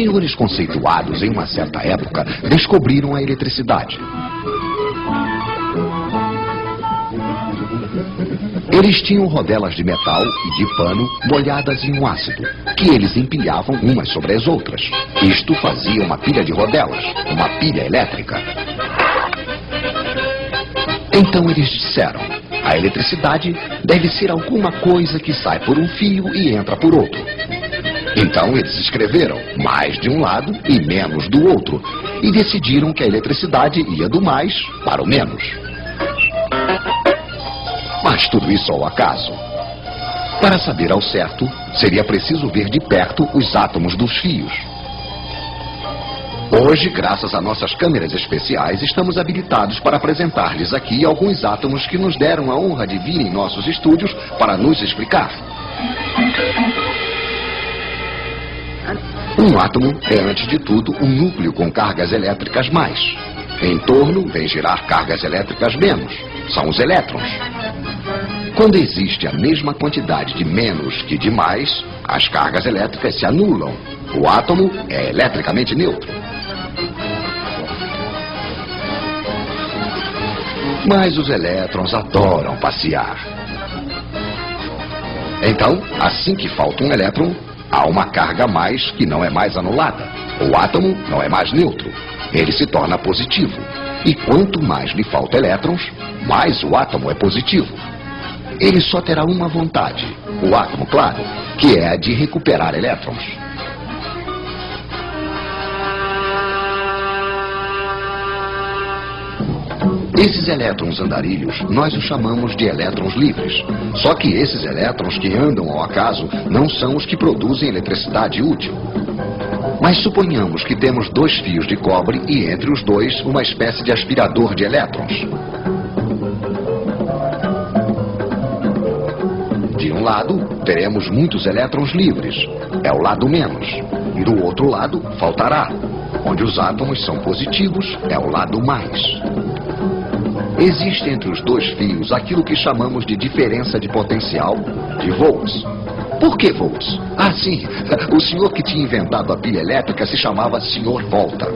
senhores conceituados em uma certa época descobriram a eletricidade. Eles tinham rodelas de metal e de pano molhadas em um ácido, que eles empilhavam umas sobre as outras. Isto fazia uma pilha de rodelas, uma pilha elétrica. Então eles disseram: a eletricidade deve ser alguma coisa que sai por um fio e entra por outro. Então eles escreveram mais de um lado e menos do outro, e decidiram que a eletricidade ia do mais para o menos. Mas tudo isso ao acaso. Para saber ao certo, seria preciso ver de perto os átomos dos fios. Hoje, graças a nossas câmeras especiais, estamos habilitados para apresentar-lhes aqui alguns átomos que nos deram a honra de vir em nossos estúdios para nos explicar. Um átomo é, antes de tudo, um núcleo com cargas elétricas mais. Em torno, vem girar cargas elétricas menos. São os elétrons. Quando existe a mesma quantidade de menos que de mais, as cargas elétricas se anulam. O átomo é eletricamente neutro. Mas os elétrons adoram passear. Então, assim que falta um elétron, há uma carga a mais que não é mais anulada. O átomo não é mais neutro. Ele se torna positivo. E quanto mais lhe falta elétrons, mais o átomo é positivo. Ele só terá uma vontade, o átomo, claro, que é a de recuperar elétrons. Esses elétrons andarilhos, nós os chamamos de elétrons livres. Só que esses elétrons que andam ao acaso não são os que produzem eletricidade útil. Mas suponhamos que temos dois fios de cobre e entre os dois uma espécie de aspirador de elétrons. De um lado, teremos muitos elétrons livres. É o lado menos. E do outro lado, faltará. Onde os átomos são positivos, é o lado mais. Existe entre os dois fios aquilo que chamamos de diferença de potencial, de volts. Por que volts? Ah, sim, o senhor que tinha inventado a pilha elétrica se chamava Sr. Volta.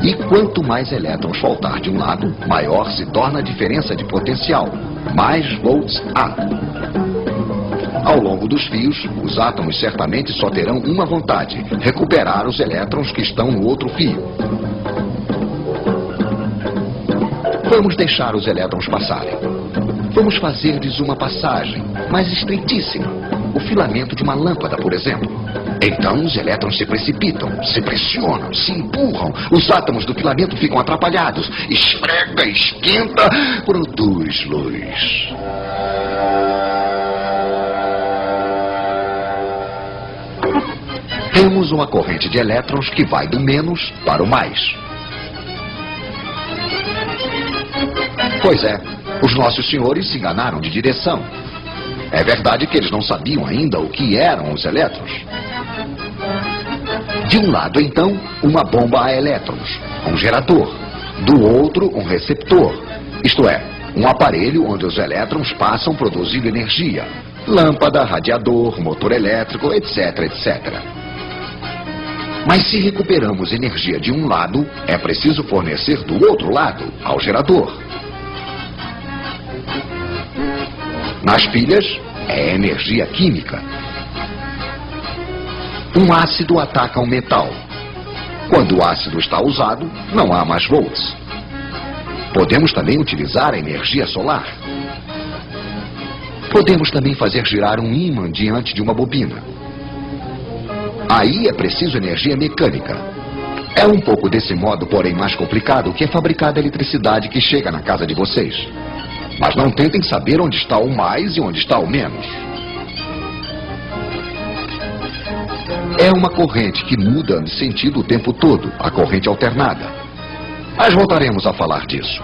E quanto mais elétrons faltar de um lado, maior se torna a diferença de potencial. Mais volts há. Ao longo dos fios, os átomos certamente só terão uma vontade: recuperar os elétrons que estão no outro fio. Vamos deixar os elétrons passarem. Vamos fazer-lhes uma passagem, mas estreitíssima. O filamento de uma lâmpada, por exemplo. Então os elétrons se precipitam, se pressionam, se empurram. Os átomos do filamento ficam atrapalhados. Esfrega, esquenta, produz luz. Temos uma corrente de elétrons que vai do menos para o mais. Pois é, os nossos senhores se enganaram de direção. É verdade que eles não sabiam ainda o que eram os elétrons. De um lado, então, uma bomba a elétrons, um gerador. Do outro, um receptor, isto é, um aparelho onde os elétrons passam produzindo energia. Lâmpada, radiador, motor elétrico, etc, etc. Mas se recuperamos energia de um lado, é preciso fornecer do outro lado, ao gerador. Nas pilhas, é energia química. Um ácido ataca um metal. Quando o ácido está usado, não há mais volts. Podemos também utilizar a energia solar. Podemos também fazer girar um ímã diante de uma bobina. Aí é preciso energia mecânica. É um pouco desse modo, porém mais complicado, que é fabricada a eletricidade que chega na casa de vocês. Mas não tentem saber onde está o mais e onde está o menos. É uma corrente que muda de sentido o tempo todo, a corrente alternada. Mas voltaremos a falar disso.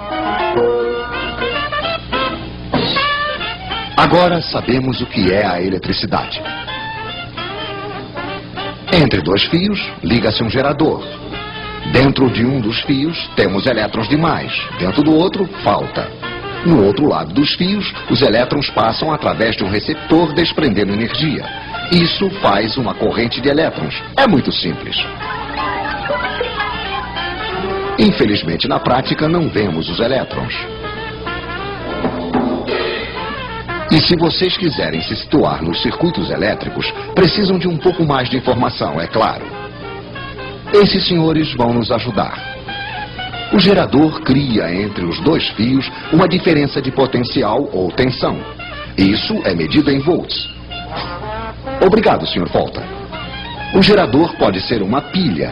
Agora sabemos o que é a eletricidade. Entre dois fios, liga-se um gerador. Dentro de um dos fios, temos elétrons demais. Dentro do outro, falta. No outro lado dos fios, os elétrons passam através de um receptor desprendendo energia. Isso faz uma corrente de elétrons. É muito simples. Infelizmente, na prática, não vemos os elétrons. E se vocês quiserem se situar nos circuitos elétricos, precisam de um pouco mais de informação, é claro. Esses senhores vão nos ajudar. O gerador cria entre os dois fios uma diferença de potencial ou tensão. Isso é medido em volts. Obrigado, Sr. Volta. O gerador pode ser uma pilha,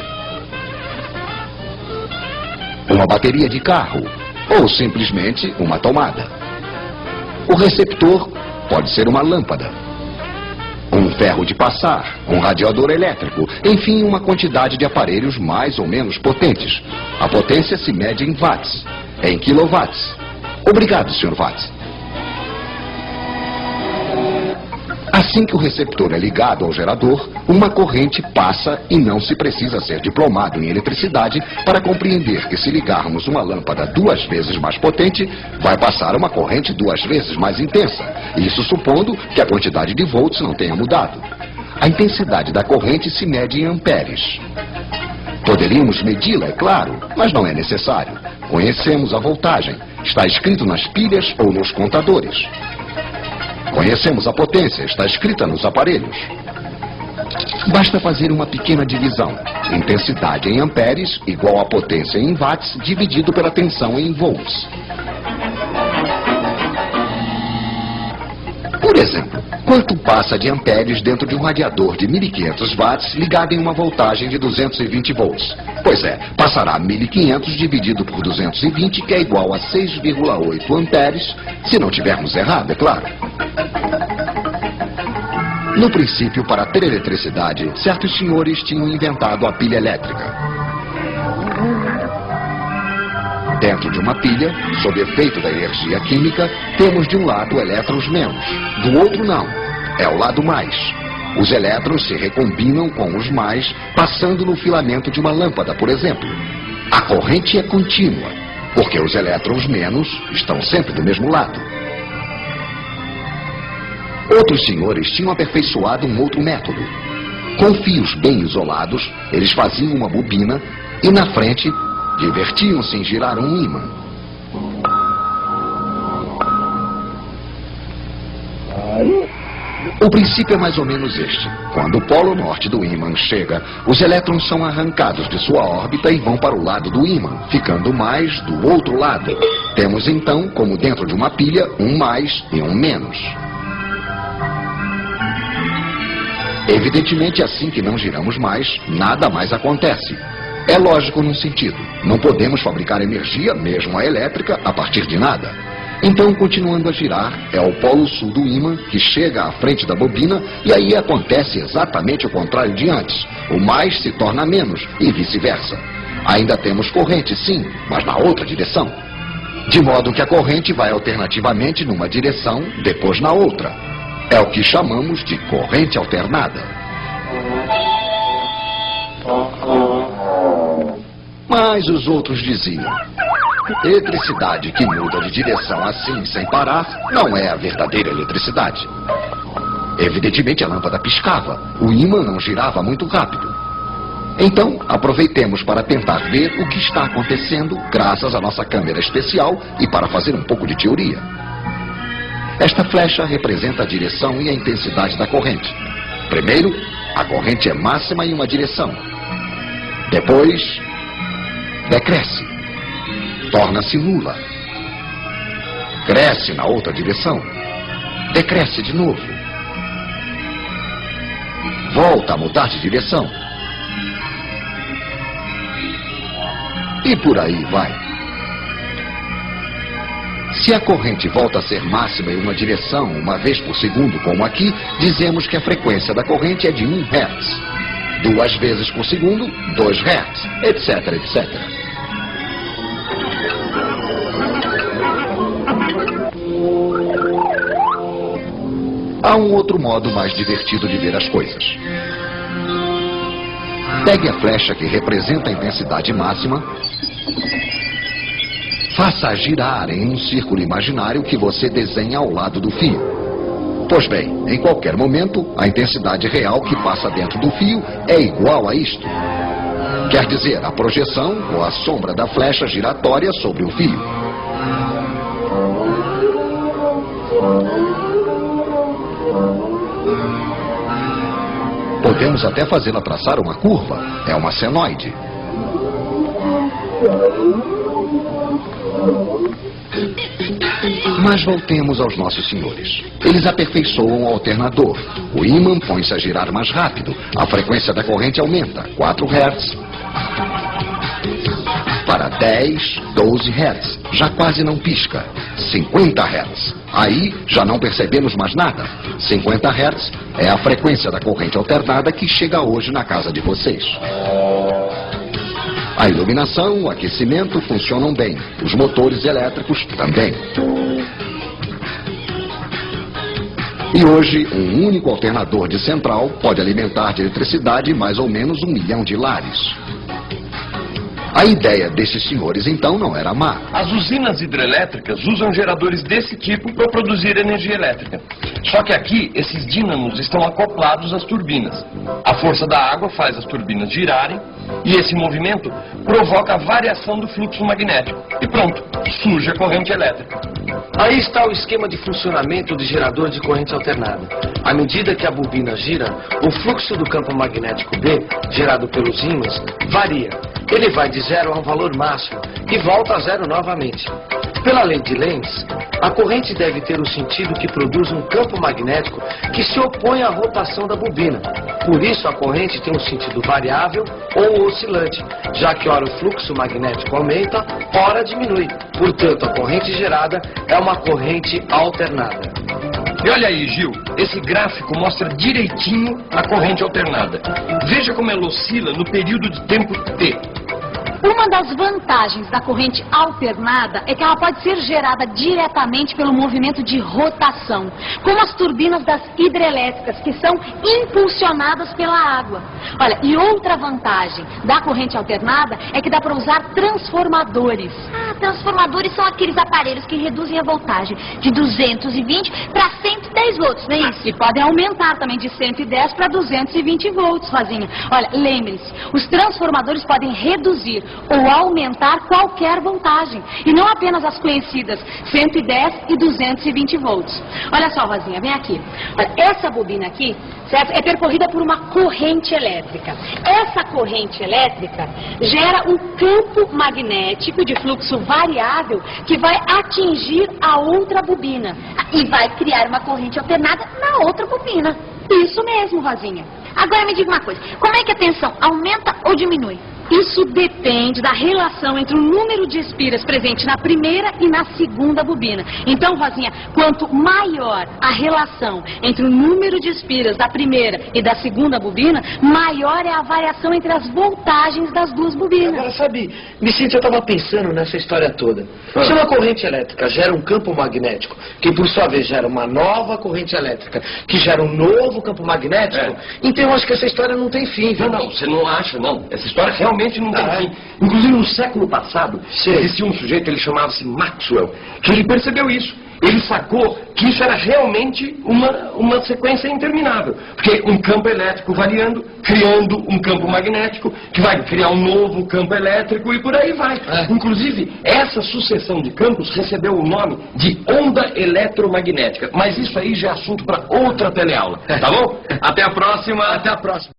uma bateria de carro ou simplesmente uma tomada. O receptor pode ser uma lâmpada, um ferro de passar, um radiador elétrico, enfim, uma quantidade de aparelhos mais ou menos potentes. A potência se mede em watts, em quilowatts. Obrigado, Sr. Watts. Assim que o receptor é ligado ao gerador, uma corrente passa e não se precisa ser diplomado em eletricidade para compreender que se ligarmos uma lâmpada 2 vezes mais potente, vai passar uma corrente 2 vezes mais intensa. Isso supondo que a quantidade de volts não tenha mudado. A intensidade da corrente se mede em amperes. Poderíamos medi-la, é claro, mas não é necessário. Conhecemos a voltagem. Está escrito nas pilhas ou nos contadores. Conhecemos a potência, está escrita nos aparelhos. Basta fazer uma pequena divisão. Intensidade em amperes igual a potência em watts dividido pela tensão em volts. Por exemplo, quanto passa de amperes dentro de um radiador de 1500 watts ligado em uma voltagem de 220 volts? Pois é, passará 1500 dividido por 220, que é igual a 6,8 amperes, se não tivermos errado, é claro. No princípio, para ter eletricidade, certos senhores tinham inventado a pilha elétrica. Dentro de uma pilha, sob efeito da energia química, temos de um lado elétrons menos, do outro não. É o lado mais. Os elétrons se recombinam com os mais, passando no filamento de uma lâmpada, por exemplo. A corrente é contínua, porque os elétrons menos estão sempre do mesmo lado. Outros senhores tinham aperfeiçoado um outro método. Com fios bem isolados, eles faziam uma bobina e na frente divertiam-se em girar um ímã. O princípio é mais ou menos este. Quando o polo norte do ímã chega, os elétrons são arrancados de sua órbita e vão para o lado do ímã, ficando mais do outro lado. Temos então, como dentro de uma pilha, um mais e um menos. Evidentemente, assim que não giramos mais, nada mais acontece. É lógico num sentido. Não podemos fabricar energia, mesmo a elétrica, a partir de nada. Então, continuando a girar, é o polo sul do ímã que chega à frente da bobina e aí acontece exatamente o contrário de antes. O mais se torna menos e vice-versa. Ainda temos corrente, sim, mas na outra direção. De modo que a corrente vai alternativamente numa direção, depois na outra. É o que chamamos de corrente alternada. Mas os outros diziam: eletricidade que muda de direção assim sem parar não é a verdadeira eletricidade. Evidentemente a lâmpada piscava, o ímã não girava muito rápido. Então, aproveitemos para tentar ver o que está acontecendo graças à nossa câmera especial e para fazer um pouco de teoria. Esta flecha representa a direção e a intensidade da corrente. Primeiro, a corrente é máxima em uma direção. Depois, decresce. Torna-se nula. Cresce na outra direção. Decresce de novo. Volta a mudar de direção. E por aí vai. Se a corrente volta a ser máxima em uma direção uma vez por segundo, como aqui, dizemos que a frequência da corrente é de 1 Hz. 2 vezes por segundo, 2 Hz, etc, etc. Há um outro modo mais divertido de ver as coisas. Pegue a flecha que representa a intensidade máxima, faça girar em um círculo imaginário que você desenha ao lado do fio. Pois bem, em qualquer momento, a intensidade real que passa dentro do fio é igual a isto. Quer dizer, a projeção ou a sombra da flecha giratória sobre o fio. Podemos até fazê-la traçar uma curva. É uma senoide. Mas voltemos aos nossos senhores. Eles aperfeiçoam o alternador. O ímã põe-se a girar mais rápido. A frequência da corrente aumenta. 4 Hz. Para 10, 12 Hz. Já quase não pisca. 50 Hz. Aí já não percebemos mais nada. 50 Hz é a frequência da corrente alternada que chega hoje na casa de vocês. A iluminação, o aquecimento funcionam bem. Os motores elétricos também. E hoje, um único alternador de central pode alimentar de eletricidade mais ou menos 1 milhão de lares. A ideia desses senhores, então, não era má. As usinas hidrelétricas usam geradores desse tipo para produzir energia elétrica. Só que aqui, esses dínamos estão acoplados às turbinas. A força da água faz as turbinas girarem e esse movimento provoca a variação do fluxo magnético. E pronto, surge a corrente elétrica. Aí está o esquema de funcionamento do gerador de corrente alternada. À medida que a bobina gira, o fluxo do campo magnético B, gerado pelos ímãs, varia. Ele vai de 0 a um valor máximo e volta a 0 novamente. Pela lei de Lenz, a corrente deve ter o sentido que produz um campo magnético que se opõe à rotação da bobina. Por isso, a corrente tem um sentido variável ou oscilante, já que ora o fluxo magnético aumenta, ora diminui. Portanto, a corrente gerada é uma corrente alternada. E olha aí, Gil, esse gráfico mostra direitinho a corrente alternada. Veja como ela oscila no período de tempo T. Uma das vantagens da corrente alternada é que ela pode ser gerada diretamente pelo movimento de rotação, como as turbinas das hidrelétricas, que são impulsionadas pela água. Olha, e outra vantagem da corrente alternada é que dá para usar transformadores. Transformadores são aqueles aparelhos que reduzem a voltagem de 220 para 110 volts, não é isso? E podem aumentar também de 110 para 220 volts, Rosinha. Olha, lembre-se, os transformadores podem reduzir ou aumentar qualquer voltagem, e não apenas as conhecidas 110 e 220 volts. Olha só, Rosinha, vem aqui. Olha, essa bobina aqui, certo, é percorrida por uma corrente elétrica. Essa corrente elétrica gera um campo magnético de fluxo variável que vai atingir a outra bobina. E vai criar uma corrente alternada na outra bobina. Isso mesmo, Rosinha. Agora me diga uma coisa, como é que a tensão aumenta ou diminui? Isso depende da relação entre o número de espiras presente na primeira e na segunda bobina. Então, Rosinha, quanto maior a relação entre o número de espiras da primeira e da segunda bobina, maior é a variação entre as voltagens das duas bobinas. Agora, sabe, Vicente, eu estava pensando nessa história toda. Se uma corrente elétrica gera um campo magnético, que por sua vez gera uma nova corrente elétrica, que gera um novo campo magnético, então eu acho que essa história não tem fim, viu? Não, você não acha, não. Essa história realmente não tem fim. Inclusive, no século passado, existia um sujeito, ele chamava-se Maxwell, que ele percebeu isso. Ele sacou que isso era realmente uma sequência interminável. Porque um campo elétrico variando, criando um campo magnético, que vai criar um novo campo elétrico e por aí vai. Inclusive, essa sucessão de campos recebeu o nome de onda eletromagnética. Mas isso aí já é assunto para outra teleaula. Tá bom? Até a próxima. Até a próxima.